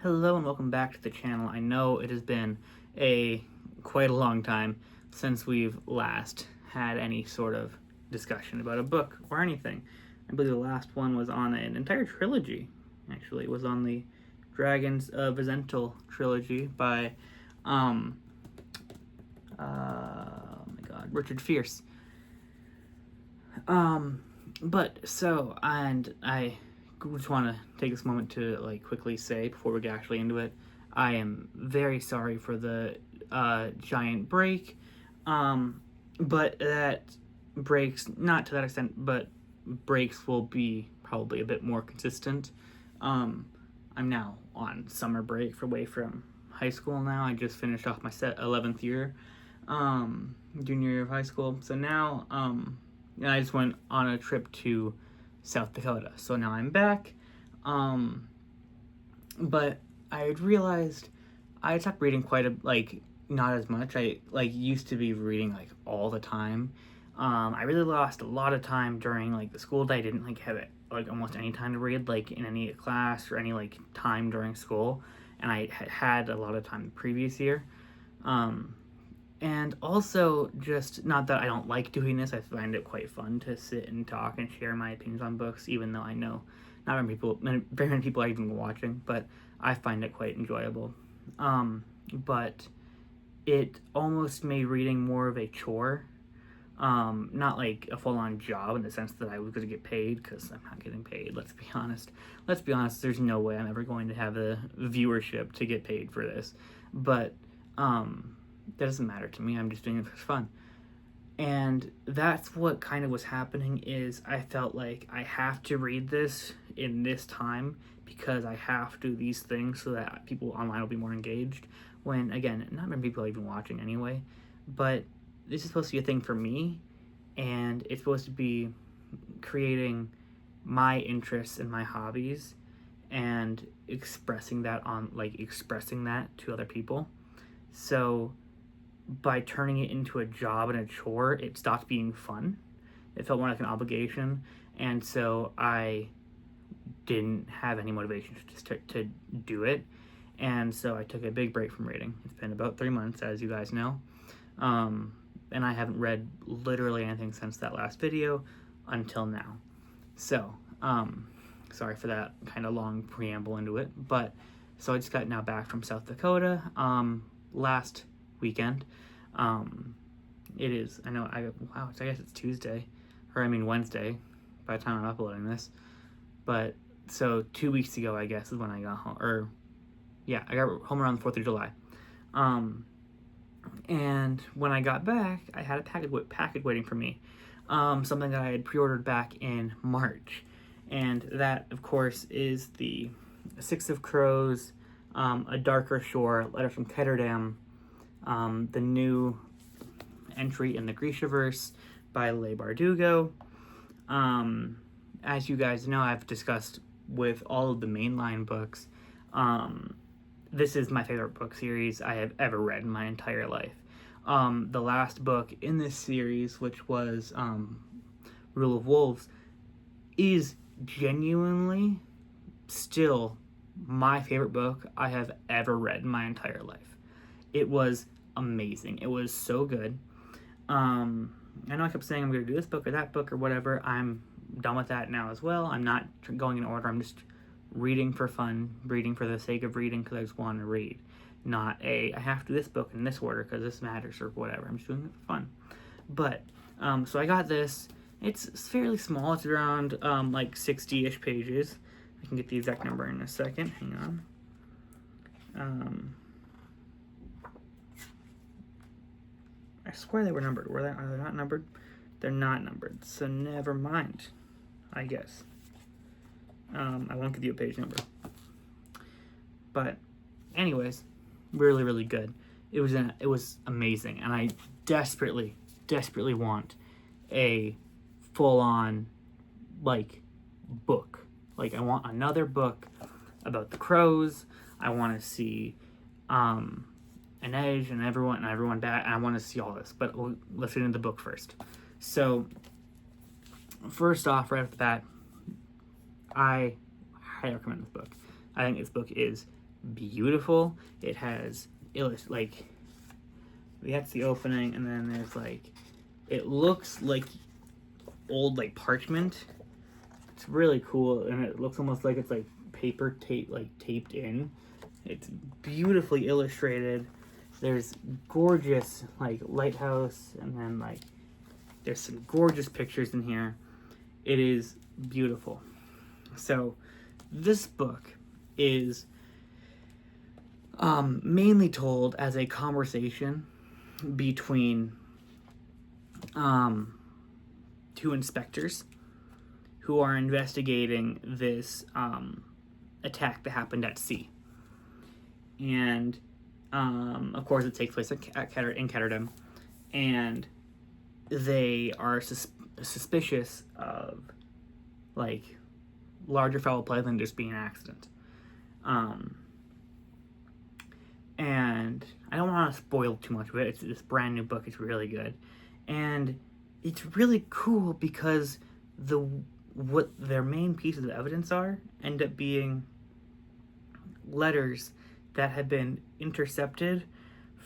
Hello and welcome back to the channel. I know it has been quite a long time since we've last had any sort of discussion about a book or anything. I believe the last one was on an entire trilogy. Actually, it was on the Dragons of Azental trilogy by Richard Fierce. And I just want to take this moment to quickly say before we get actually into it, I am very sorry for the giant break, but that breaks not to that extent, but breaks will be probably a bit more consistent. I'm now on summer break away from high school now. I just finished off my 11th year, junior year of high school. So now, I just went on a trip to South Dakota. So now I'm back. But I had realized I stopped reading not as much. I used to be reading all the time. I really lost a lot of time during the school day. I didn't have it almost any time to read in any class or any time during school, and I had a lot of time the previous year. And also, just not that I don't like doing this, I find it quite fun to sit and talk and share my opinions on books, even though I know not very many people are even watching, but I find it quite enjoyable. But it almost made reading more of a chore. Not like a full-on job in the sense that I was going to get paid, because I'm not getting paid, let's be honest. There's no way I'm ever going to have the viewership to get paid for this. But, that doesn't matter to me. I'm just doing it for fun. And that's what kind of was happening, is I felt like I have to read this in this time because I have to do these things so that people online will be more engaged. When, again, not many people are even watching anyway. But this is supposed to be a thing for me, and it's supposed to be creating my interests and my hobbies and expressing that to other people. So by turning it into a job and a chore, it stopped being fun. It felt more like an obligation, and so I didn't have any motivation to do it, and so I took a big break from reading. It's been about 3 months, as you guys know, and I haven't read literally anything since that last video until now. So, sorry for that kind of long preamble into it, but so I just got now back from South Dakota, last weekend. It is, I guess it's Tuesday, Wednesday by the time I'm uploading this, but so 2 weeks ago, I guess, is when I got home, I got home around the 4th of July, and when I got back, I had a package waiting for me, something that I had pre-ordered back in March, and that, of course, is the Six of Crows, A Darker Shore, Letter from Ketterdam, the new entry in the Grishaverse by Leigh Bardugo. As you guys know, I've discussed with all of the mainline books, this is my favorite book series I have ever read in my entire life. The last book in this series, which was Rule of Wolves, is genuinely still my favorite book I have ever read in my entire life. It was amazing. It was so good. I know I kept saying I'm going to do this book or that book or whatever. I'm done with that now as well. I'm not going in order. I'm just reading for fun, reading for the sake of reading because I just want to read. Not I have to do this book in this order because this matters or whatever. I'm just doing it for fun. But, so I got this. It's fairly small. It's around, 60-ish pages. I can get the exact number in a second. Hang on. I swear they were numbered. Are they not numbered? They're not numbered, so never mind, I guess. I won't give you a page number. But, anyways, really, really good. It was amazing, and I desperately want a full-on, book. I want another book about the crows. I want to see, an edge and everyone back, and I want to see all this, but let's get into the book first. So, first off, right off the bat, I highly recommend this book. I think this book is beautiful. It has that's the opening, and then there's it looks like old parchment. It's really cool, and it looks almost like it's paper tape taped in. It's beautifully illustrated. There's gorgeous lighthouse, and then there's some gorgeous pictures in here. It is beautiful. So this book is mainly told as a conversation between two inspectors who are investigating this attack that happened at sea. And of course it takes place in Ketterdam, and they are suspicious of larger foul play than just being an accident. And I don't want to spoil too much of it. It's this brand new book. It's really good, and it's really cool because what their main pieces of evidence are end up being letters that have been intercepted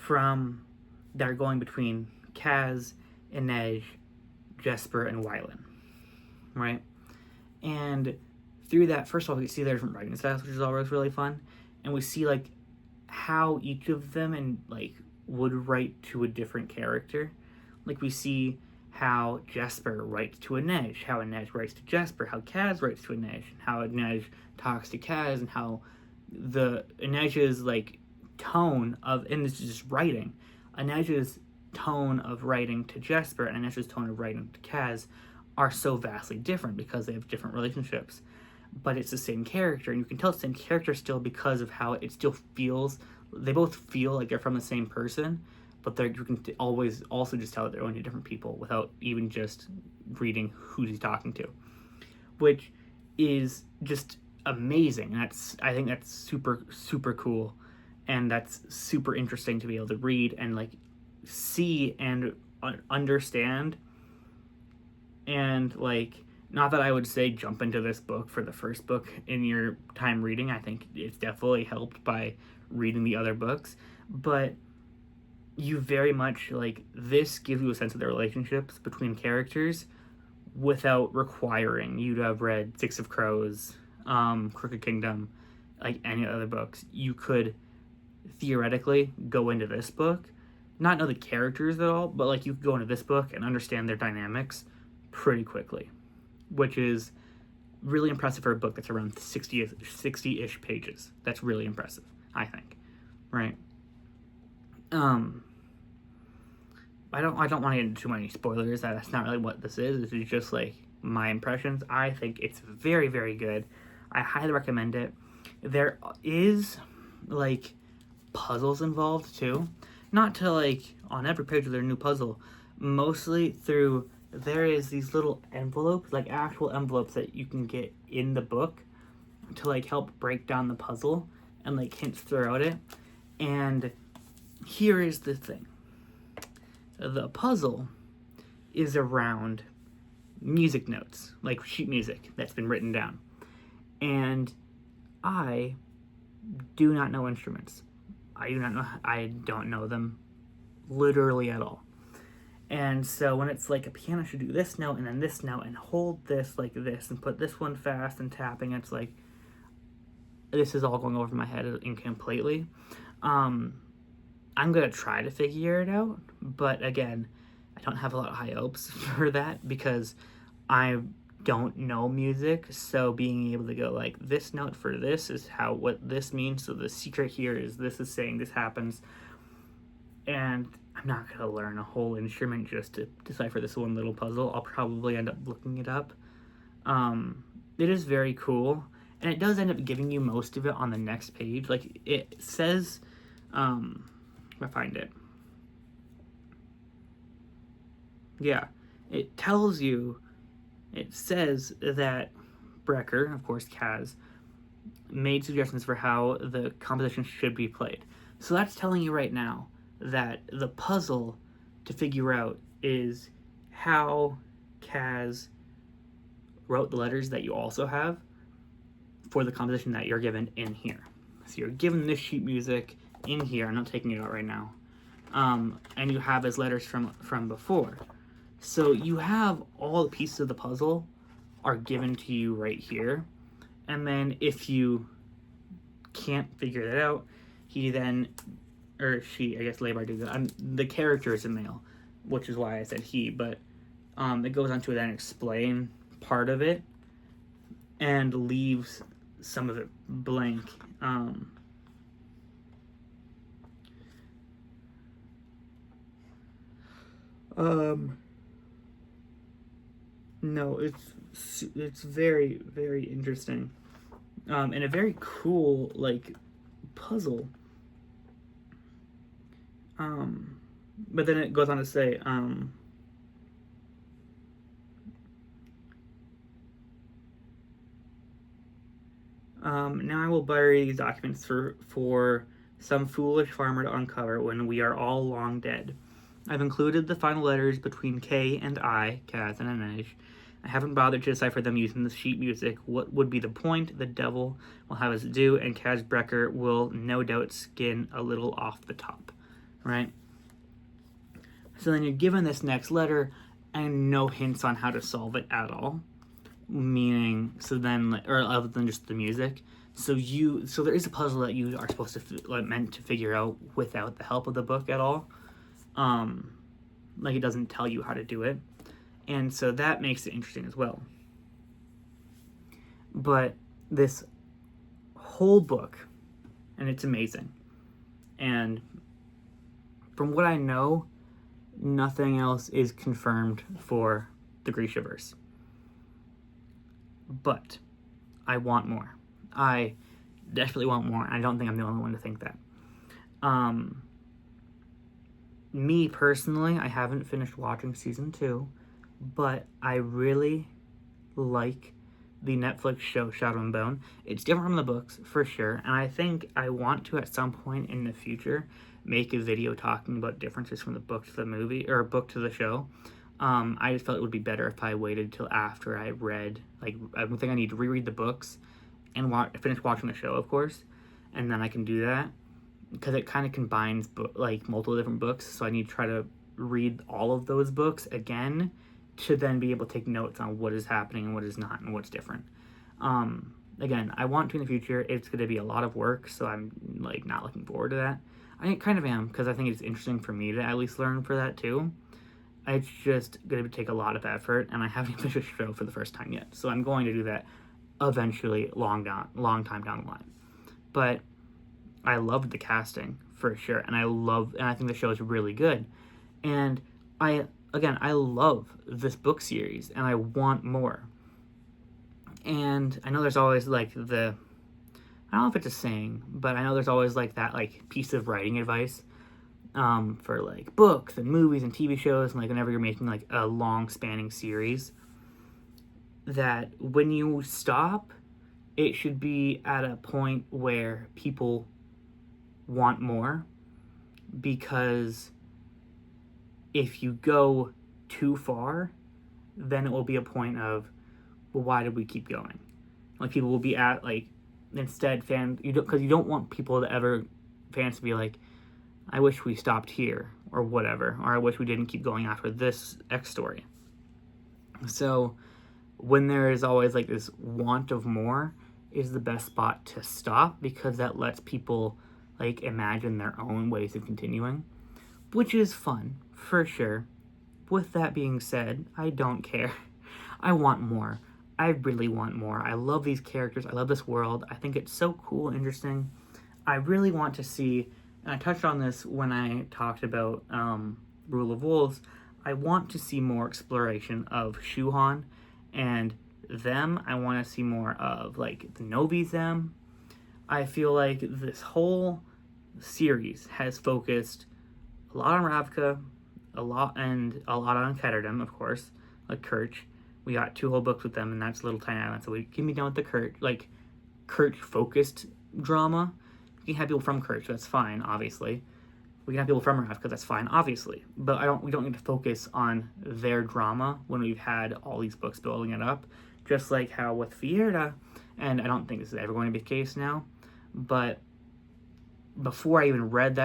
that are going between Kaz, Inej, Jesper, and Wylan, right? And through that, first of all, we see their different writing styles, which is always really fun, and we see how each of them would write to a different character. We see how Jesper writes to Inej, how Inej writes to Jesper, how Kaz writes to Inej, how Inej talks to Kaz, and how the Inej's tone of, and this is just writing, Inej's tone of writing to Jesper and Inej's tone of writing to Kaz are so vastly different because they have different relationships. But it's the same character, and you can tell it's the same character still because of how it still feels. They both feel like they're from the same person, but you can always also just tell that they're only different people without even just reading who he's talking to, which is just amazing. And I think that's super, super cool, and that's super interesting to be able to read and see and understand. And not that I would say jump into this book for the first book in your time reading. I think it's definitely helped by reading the other books, but you very much this gives you a sense of the relationships between characters without requiring you to have read Six of Crows, Crooked Kingdom, any other books. You could theoretically go into this book, not know the characters at all, but you could go into this book and understand their dynamics pretty quickly, which is really impressive for a book that's around 60-ish pages. That's really impressive, I think, right? I don't want to get into too many spoilers. That's not really what this is. This is just my impressions. I think it's very, very good. I highly recommend it. There is puzzles involved too. Not to on every page of their new puzzle. Mostly through, there is these little envelopes, actual envelopes that you can get in the book to help break down the puzzle and hints throughout it. And here is the thing. The puzzle is around music notes, sheet music that's been written down. And I do not know instruments. I don't know them literally at all. And so when it's a piano should do this note and then this note and hold this this and put this one fast and tapping, it's this is all going over my head incompletely. I'm going to try to figure it out, but again, I don't have a lot of high hopes for that because I don't know music, so being able to go this note for this is what this means, so the secret here is this is saying this happens, and I'm not going to learn a whole instrument just to decipher this one little puzzle. I'll probably end up looking it up. It is very cool, and it does end up giving you most of it on the next page. It says, if I find it. Yeah, it tells you, it says that Brecker, of course Kaz, made suggestions for how the composition should be played. So that's telling you right now that the puzzle to figure out is how Kaz wrote the letters that you also have for the composition that you're given in here, So you're given this sheet music in here. I'm not taking it out right now. And you have his letters from before. So you have all the pieces of the puzzle are given to you right here. And then if you can't figure that out, he then, or she, I guess Lebar did that. The character is a male, which is why I said he, but it goes on to then explain part of it and leaves some of it blank. No, it's very, very interesting, and a very cool like puzzle. But then it goes on to say, now I will bury these documents for some foolish farmer to uncover when we are all long dead. I've included the final letters between K and I, Kaz and Inej. I haven't bothered to decipher them using the sheet music. What would be the point? The devil will have us do, and Kaz Brecker will no doubt skin a little off the top. Right? So then you're given this next letter and no hints on how to solve it at all. Meaning, so then, or other than just the music. So there is a puzzle that you are supposed to, meant to figure out without the help of the book at all. Like it doesn't tell you how to do it. And so that makes it interesting as well. But this whole book, and it's amazing. And from what I know, nothing else is confirmed for the Grishaverse. But I want more. I definitely want more. I don't think I'm the only one to think that. Me personally, I haven't finished watching season 2, but I really like the Netflix show Shadow and Bone. It's different from the books, for sure, and I think I want to, at some point in the future, make a video talking about differences from the book to the movie, or book to the show. I just felt it would be better if I waited till after I read, I think I need to reread the books and finish watching the show, of course, and then I can do that, because it kind of combines, multiple different books, so I need to try to read all of those books again to then be able to take notes on what is happening and what is not and what's different. Again, I want to in the future. It's going to be a lot of work, so I'm, not looking forward to that. I kind of am, because I think it's interesting for me to at least learn for that, too. It's just going to take a lot of effort, and I haven't finished the show for the first time yet. So I'm going to do that eventually, long time down the line. But I loved the casting, for sure, and I think the show is really good. And I love this book series, and I want more. And I know there's always, I don't know if it's a saying, but I know there's always, that, piece of writing advice for books and movies and TV shows, and whenever you're making a long spanning series, that when you stop, it should be at a point where people want more, because if you go too far, then it will be a point of, well, why did we keep going? People will be at instead fans, because you don't want fans to be I wish we stopped here, or whatever, or I wish we didn't keep going after this X story. So when there is always this want of more is the best spot to stop, because that lets people imagine their own ways of continuing, which is fun, for sure. With that being said, I don't care. I want more. I really want more. I love these characters. I love this world. I think it's so cool and interesting. I really want to see, and I touched on this when I talked about Rule of Wolves, I want to see more exploration of Shuhan and them. I want to see more of the Novi them. I feel like this whole series has focused a lot on Ravka, a lot on Ketterdam, of course, Kirch. We got 2 whole books with them, and that's Little Tiny Island. So we can be done with the Kirch focused drama. We can have people from Kirch, that's fine, obviously. We can have people from Ravka, that's fine, obviously. But we don't need to focus on their drama when we've had all these books building it up. Just like how with Fierda, and I don't think this is ever going to be the case now, but before I even read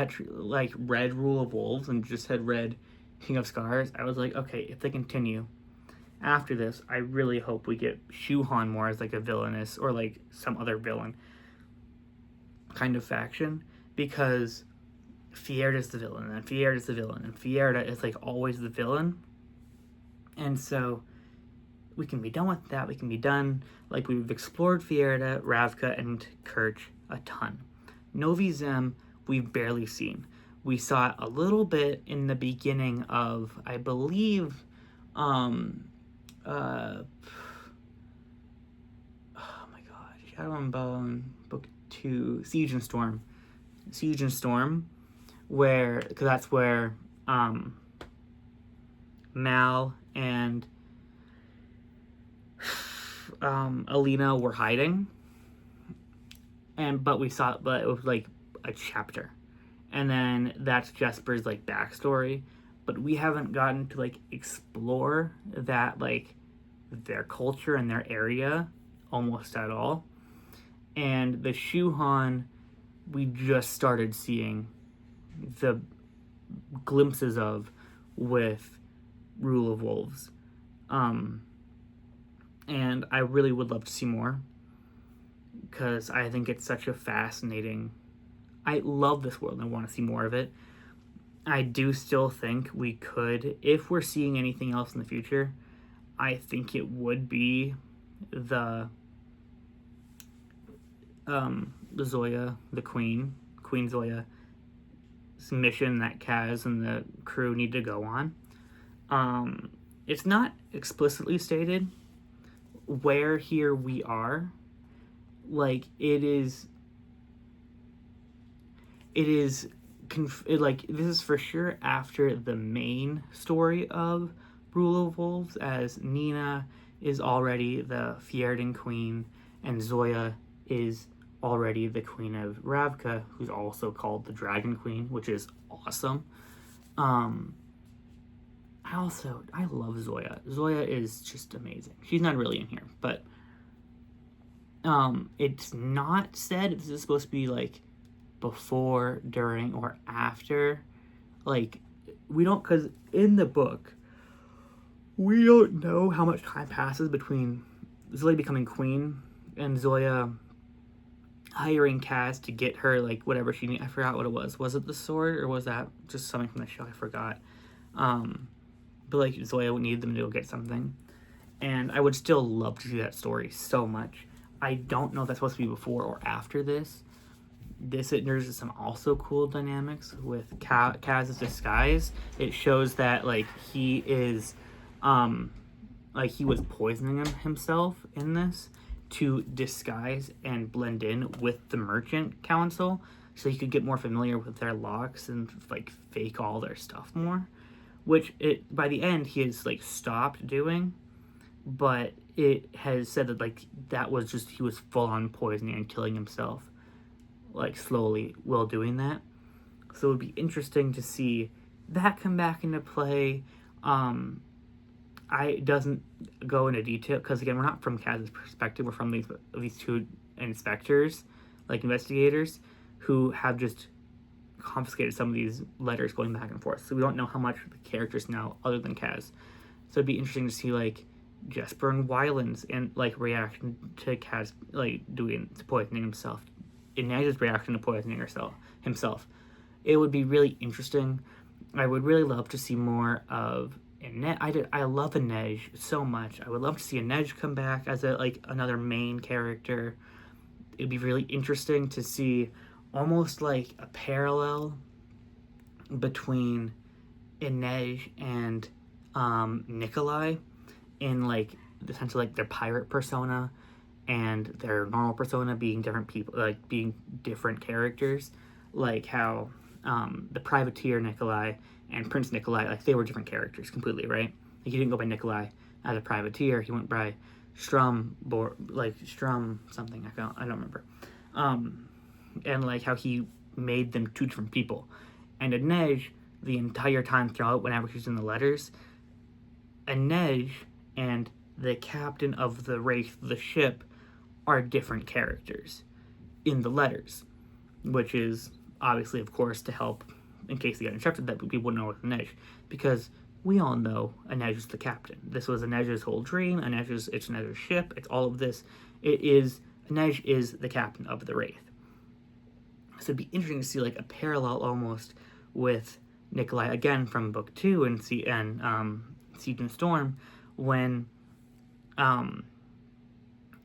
read Rule of Wolves and just had read King of Scars, I was like, okay, if they continue after this, I really hope we get Shuhan more as like a villainous or like some other villain kind of faction, because Fierda's the villain, and Fierda's the villain, and Fierda is like always the villain. And so we can be done with that. We can be done. Like, we've explored Fierda, Ravka, and Kerch a ton. Novi Zem, we've barely seen. We saw it a little bit in the beginning of, I believe, oh my god, Shadow and Bone, Book 2, Siege and Storm. Siege and Storm, where, because that's where Mal and Alina were hiding, but it was like a chapter, and then that's Jesper's like backstory, but we haven't gotten to like explore that, like their culture and their area almost at all. And the Shuhan, we just started seeing the glimpses of with Rule of Wolves. And I really would love to see more, because I think it's such a fascinating... I love this world and I want to see more of it. I do still think we could, if we're seeing anything else in the future, I think it would be the Zoya, the Queen Zoya's mission that Kaz and the crew need to go on. It's not explicitly stated where here we are. Like, this is for sure after the main story of Rule of Wolves, as Nina is already the Fjerdan Queen and Zoya is already the Queen of Ravka, who's also called the Dragon Queen, which is awesome. I love Zoya. Zoya is just amazing. She's not really in here, but it's not said if this is supposed to be like before, during, or after. Like, we don't, because in the book we don't know how much time passes between Zoya becoming queen and Zoya hiring Kaz to get her like whatever she needed. I forgot what it was. Was it the sword, or was that just something from the show? I forgot. But like, Zoya would need them to go get something, and I would still love to see that story so much. I don't know if that's supposed to be before or after this. There's some also cool dynamics with Kaz's disguise. It shows that like he is, like he was poisoning himself in this to disguise and blend in with the Merchant Council, so he could get more familiar with their locks and like fake all their stuff more. Which by the end he has like stopped doing, but it has said that like that was just, he was full on poisoning and killing himself, like slowly while doing that. So it would be interesting to see that come back into play. It doesn't go into detail because again, we're not from Kaz's perspective. We're from these two inspectors, like investigators, who have just confiscated some of these letters going back and forth. So we don't know how much the characters know other than Kaz. So it'd be interesting to see like Jesper and Wyland's and like reaction to Kaz like to poisoning himself. Inej's reaction to poisoning himself. It would be really interesting. I would really love to see more of Inej. I love Inej so much. I would love to see Inej come back as another main character. It'd be really interesting to see almost like a parallel between Inej and Nikolai in like the sense of like their pirate persona and their normal persona being different people, like being different characters, like how the privateer Nikolai and Prince Nikolai, like they were different characters completely, right? Like he didn't go by Nikolai as a privateer, he went by Strum something, I don't remember. And like how he made them two different people. And Inej, the entire time throughout, whenever she's in the letters, Inej and the captain of the Wraith, the ship, are different characters in the letters, which is obviously, of course, to help in case they got instructed that people know with Inej, because we all know Inej is the captain. This was Inej's whole dream. It's Inej's ship. It's all of this. Inej is the captain of the Wraith. So it'd be interesting to see like a parallel almost with Nikolai again from book 2 and Siege and Storm, when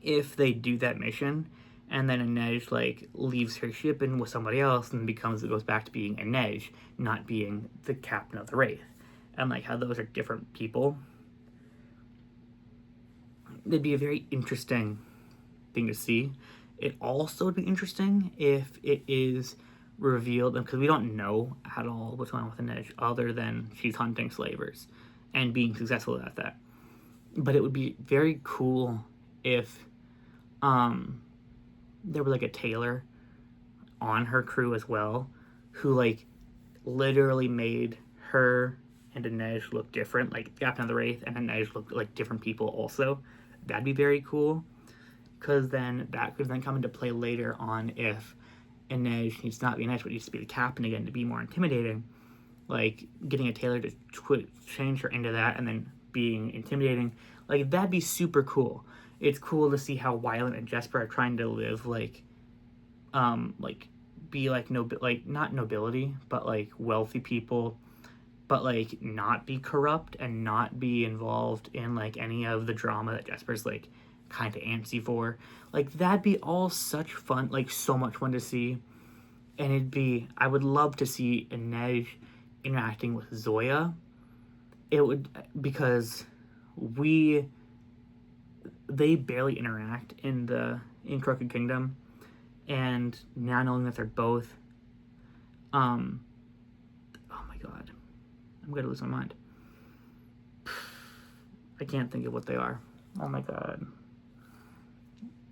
if they do that mission and then Inej like leaves her ship and with somebody else and goes back to being Inej, not being the captain of the Wraith, and like how those are different people. It'd be a very interesting thing to see. It also would be interesting if it is revealed, because we don't know at all what's going on with Inej other than she's hunting slavers and being successful at that. But it would be very cool if there were like a tailor on her crew as well, who like literally made her and Inej look different, like Captain of the Wraith and Inej look like different people also. That'd be very cool, because then that could then come into play later on if Inej needs to not be Inej, but needs to be the captain again to be more intimidating. Like getting a tailor to change her into that and then being intimidating, like that'd be super cool. It's cool to see how Wylan and Jesper are trying to live be like not nobility, but like wealthy people, but like not be corrupt and not be involved in like any of the drama that Jesper's like kind of antsy for. Like that'd be all such fun, like so much fun to see. And I would love to see Inej interacting with Zoya. Because they barely interact in Crooked Kingdom, and now knowing that they're both oh my god, I'm gonna lose my mind. I can't think of what they are. Oh my god.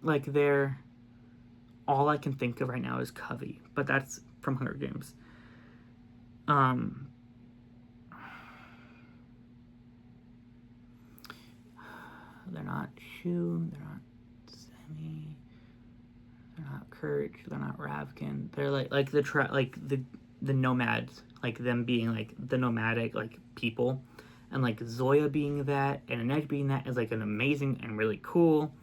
Like all I can think of right now is Covey, but that's from Hunger Games. They're not Shu, they're not Semi, they're not Kirch, they're not Ravkin. They're like the nomads, like them being like the nomadic like people, and like Zoya being that and Inej being that is like an amazing and really cool,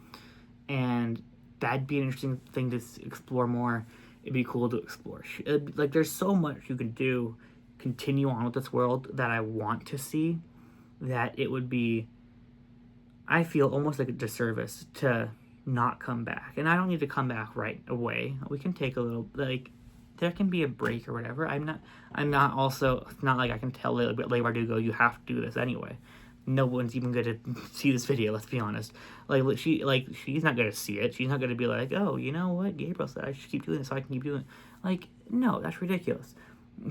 and that'd be an interesting thing to explore more. It'd be cool to explore. Like there's so much you can do, continue on with this world that I want to see, that it would be, I feel almost like a disservice to not come back. And I don't need to come back right away. We can take a little, like, there can be a break or whatever. I'm not also, it's not like I can tell Leigh Bardugo, you have to do this anyway. No one's even going to see this video, let's be honest. She's not going to see it. She's not going to be like, oh, you know what? Gabriel said I should keep doing this so I can keep doing it. Like, no, that's ridiculous.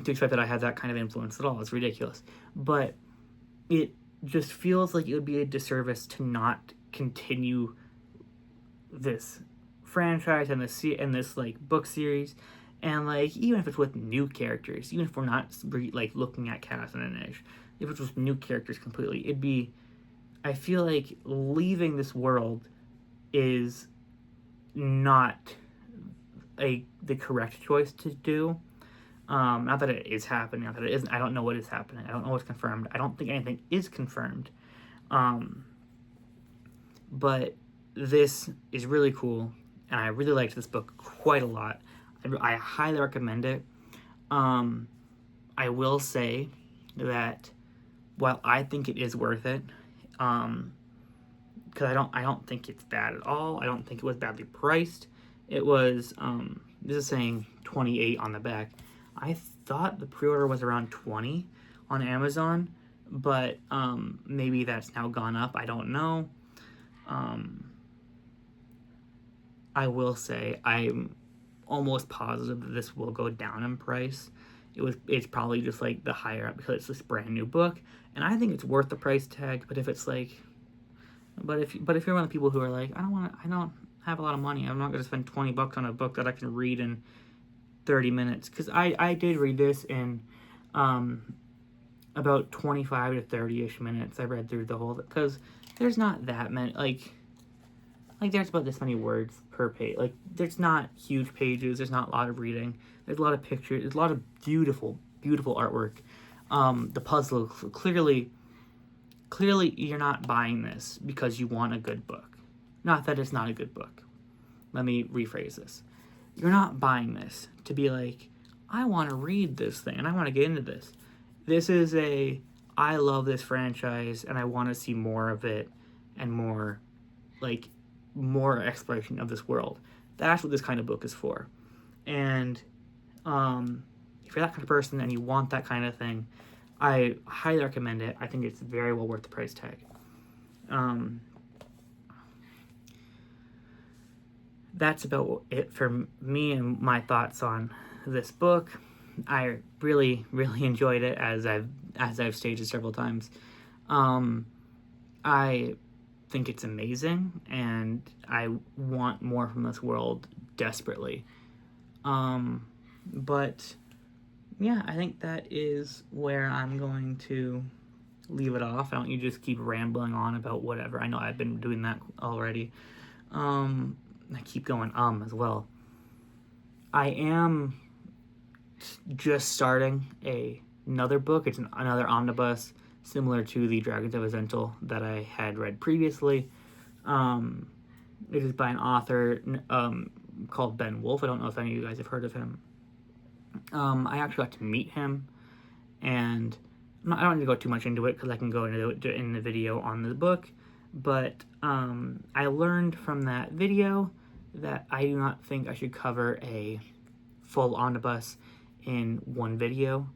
To expect that I have that kind of influence at all is ridiculous. But it just feels like it would be a disservice to not continue this franchise and this like book series, and like even if it's with new characters, even if we're not like looking at Cass and Inej, if it's with new characters completely, I feel like leaving this world is not the correct choice to do. Not that it is happening, not that it isn't. I don't know what is happening. I don't know what's confirmed. I don't think anything is confirmed. But this is really cool, and I really liked this book quite a lot. I highly recommend it. I will say that while I think it is worth it, because I don't think it's bad at all. I don't think it was badly priced. It was this is saying 28 on the back. I thought the pre-order was around 20 on Amazon, but maybe that's now gone up. I don't know. I will say I'm almost positive that this will go down in price. It's probably just like the higher up because it's this brand new book, and I think it's worth the price tag. But if it's like, if you're one of the people who are like, I don't have a lot of money, I'm not going to spend $20 on a book that I can read in 30 minutes, because I did read this in about 25 to 30-ish minutes. I read through the whole, because there's not that many, like, like, there's about this many words per page. Like, there's not huge pages. There's not a lot of reading. There's a lot of pictures. There's a lot of beautiful, beautiful artwork. The puzzle, clearly, you're not buying this because you want a good book. Not that it's not a good book. Let me rephrase this. You're not buying this to be like, I want to read this thing and I want to get into this. This is I love this franchise and I want to see more of it and more exploration of this world. That's what this kind of book is for. And if you're that kind of person and you want that kind of thing, I highly recommend it. I think it's very well worth the price tag. That's about it for me and my thoughts on this book. I really, really enjoyed it, as I've stated several times. I think it's amazing, and I want more from this world desperately. But yeah, I think that is where I'm going to leave it off. I don't you just keep rambling on about whatever. I know I've been doing that already. I keep going as well. I am just starting another book. It's another omnibus similar to the Dragons of Azental that I had read previously. It is by an author called Ben Wolfe. I don't know if any of you guys have heard of him. I actually got to meet him, and I don't need to go too much into it because I can go into it in the video on the book, but I learned from that video that I do not think I should cover a full omnibus in one video,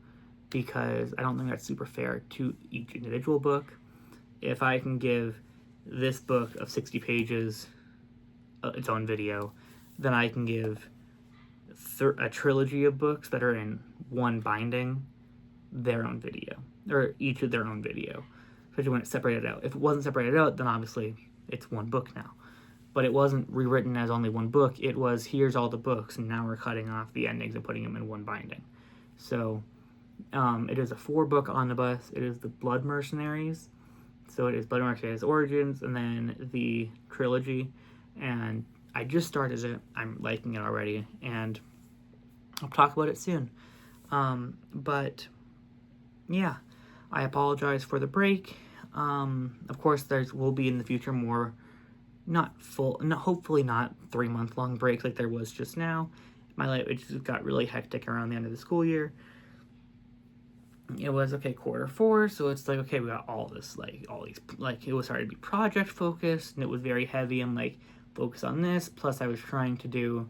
because I don't think that's super fair to each individual book. If I can give this book of 60 pages its own video, then I can give a trilogy of books that are in one binding their own video, or each of their own video, especially when it's separated out. If it wasn't separated out, then obviously it's one book now. But it wasn't rewritten as only one book. It was, here's all the books, and now we're cutting off the endings and putting them in one binding. So it is a 4-book omnibus. It is the Blood Mercenaries. So it is Blood Mercenaries Origins, and then the trilogy. And I just started it. I'm liking it already, and I'll talk about it soon. But yeah, I apologize for the break. Of course, will be in the future more, hopefully not 3-month-long breaks like there was just now. My life, it just got really hectic around the end of the school year. It was, quarter 4, so it's like, we got all these, it was starting to be project focused, and it was very heavy and, focus on this, plus I was trying to do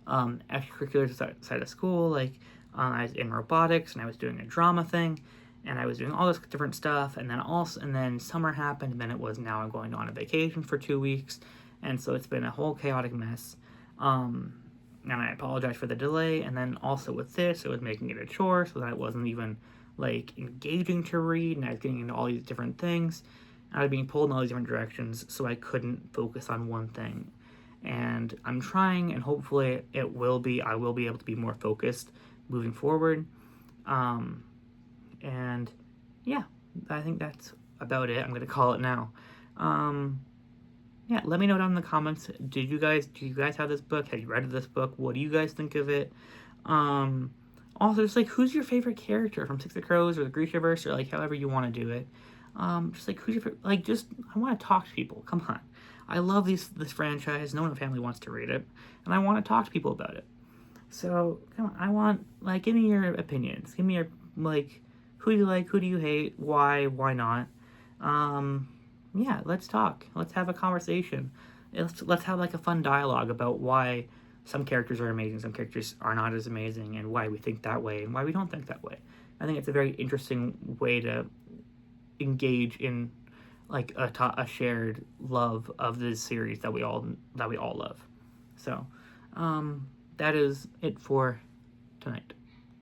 extracurriculars outside of school, I was in robotics, and I was doing a drama thing, and I was doing all this different stuff, and then summer happened, and then it was, now I'm going on a vacation for 2 weeks, and so it's been a whole chaotic mess, and I apologize for the delay. And then also with this, it was making it a chore, so that it wasn't even engaging to read, and I was getting into all these different things. I was being pulled in all these different directions, so I couldn't focus on one thing. And I'm trying, and hopefully I will be able to be more focused moving forward. And yeah, I think that's about it. I'm going to call it now. Yeah, let me know down in the comments. Do you guys have this book? Have you read this book? What do you guys think of it? Also, just who's your favorite character from Six of Crows or the Grishaverse, or however you want to do it. Just who's your favorite, I want to talk to people. Come on, I love this franchise. No one in the family wants to read it, and I want to talk to people about it. So come on, I want give me your opinions. Give me your who do you like, who do you hate, why not. Yeah, let's talk. Let's have a conversation. Let's have a fun dialogue about why some characters are amazing, some characters are not as amazing, and why we think that way and why we don't think that way. I think it's a very interesting way to engage in a shared love of this series that we all love. So that is it for tonight.